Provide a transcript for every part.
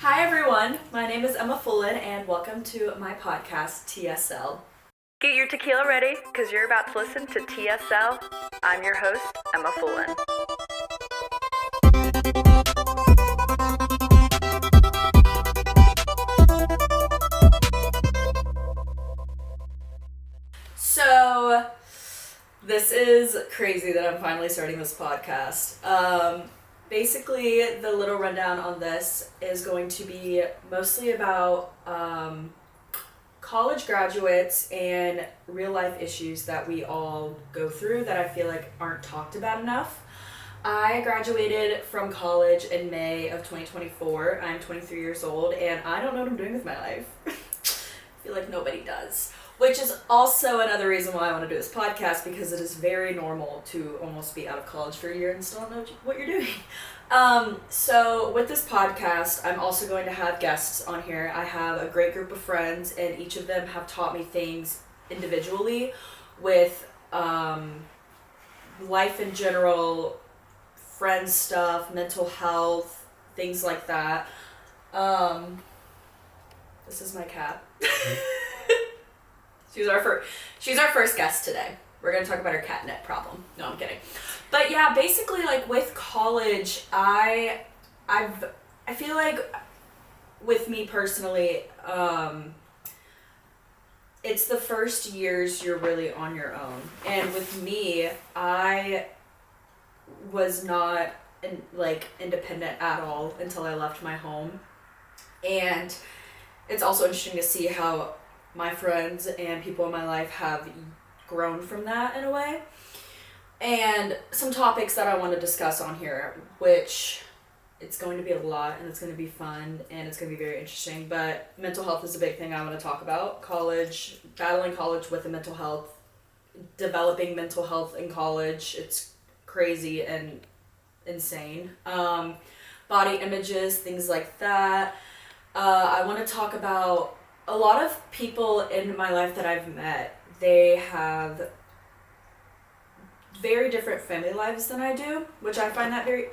Hi everyone, my name is Emma Fullen and welcome to my podcast, TSL. Get your tequila ready, because you're about to listen to TSL. I'm your host, Emma Fullen. So, this is crazy that I'm finally starting this podcast. Basically, the little rundown on this is going to be mostly about college graduates and real life issues that we all go through that I feel like aren't talked about enough. I graduated from college in May of 2024. I'm 23 years old and I don't know what I'm doing with my life. I feel like nobody does. Which is also another reason why I want to do this podcast, because it is very normal to almost be out of college for a year and still not know what you're doing. So with this podcast, I'm also going to have guests on here. I have a great group of friends, and each of them have taught me things individually with life in general, friend stuff, mental health, things like that. This is my cat. She's our first guest today. We're gonna talk about her catnip problem. No, I'm kidding. But yeah, basically, like with college, I feel like with me personally, it's the first years you're really on your own. And with me, I was not independent at all until I left my home. And it's also interesting to see how my friends and people in my life have grown from that in a way. And some topics that I want to discuss on here, which it's going to be a lot and it's going to be fun and it's going to be very interesting, but mental health is a big thing I want to talk about. College, battling college with the mental health, developing mental health in college, it's crazy and insane. Body images, things like that. I want to talk about a lot of people in my life that I've met. They have very different family lives than I do, which I find that very...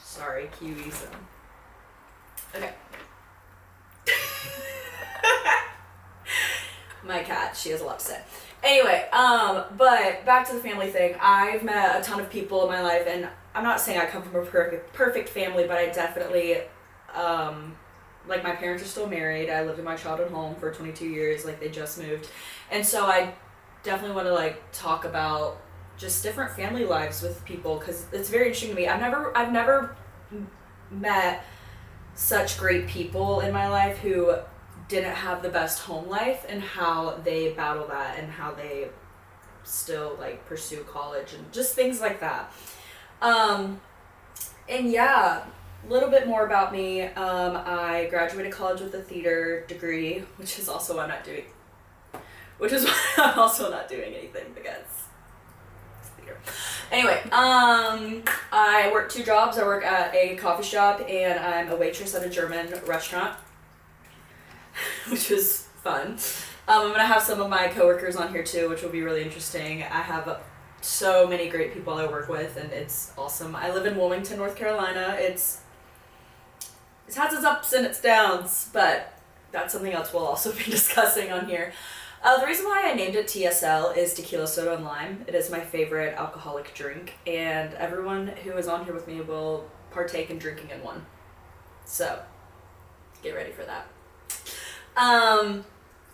Sorry, Kiwis. Okay. My cat, she has a lot to say. Anyway, but back to the family thing. I've met a ton of people in my life, and I'm not saying I come from a perfect family, but I definitely... like my parents are still married. I lived in my childhood home for 22 years. Like they just moved. And so I definitely want to like talk about just different family lives with people, because it's very interesting to me. I've never met such great people in my life who didn't have the best home life, and how they battle that and how they still like pursue college and just things like that. And yeah, a little bit more about me. I graduated college with a theater degree, which is also why I'm not doing anything, because it's theater. Anyway, I work 2 jobs. I work at a coffee shop and I'm a waitress at a German restaurant, which was fun. I'm gonna have some of my coworkers on here too, which will be really interesting. I have so many great people I work with and it's awesome. I live in Wilmington, North Carolina. It has its ups and its downs, but that's something else we'll also be discussing on here. The reason why I named it TSL is Tequila, Soda, and Lime. It is my favorite alcoholic drink, and everyone who is on here with me will partake in drinking in one. So, get ready for that. And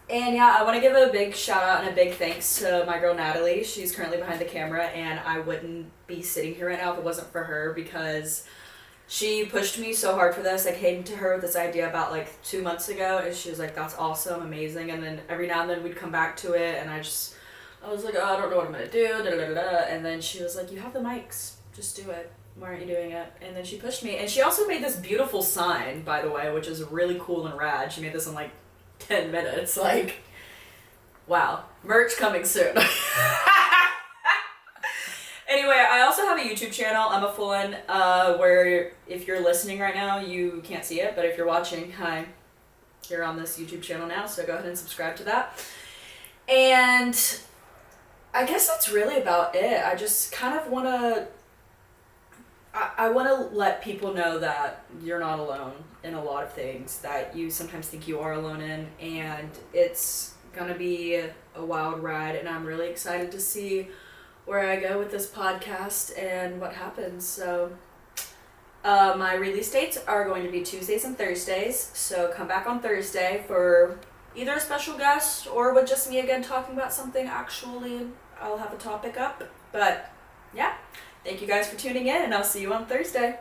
yeah, I want to give a big shout out and a big thanks to my girl Natalie. She's currently behind the camera, and I wouldn't be sitting here right now if it wasn't for her, because she pushed me so hard for this. I came to her with this idea about like 2 months ago, and she was like, that's awesome, amazing. And then every now and then we'd come back to it, and I was like, oh, I don't know what I'm gonna do, da da da da. And then she was like, you have the mics, just do it. Why aren't you doing it? And then she pushed me, and she also made this beautiful sign, by the way, which is really cool and rad. She made this in like 10 minutes. Like, wow, merch coming soon. Anyway, I also have a YouTube channel, Emma Fullen, where if you're listening right now, you can't see it, but if you're watching, hi, you're on this YouTube channel now, so go ahead and subscribe to that. And I guess that's really about it. I just kind of want to, I I want to let people know that you're not alone in a lot of things that you sometimes think you are alone in, and it's gonna be a wild ride, and I'm really excited to see where I go with this podcast and what happens. So my release dates are going to be Tuesdays and Thursdays, so come back on Thursday for either a special guest or with just me again talking about something. Actually, I'll have a topic up, but yeah, thank you guys for tuning in, and I'll see you on Thursday.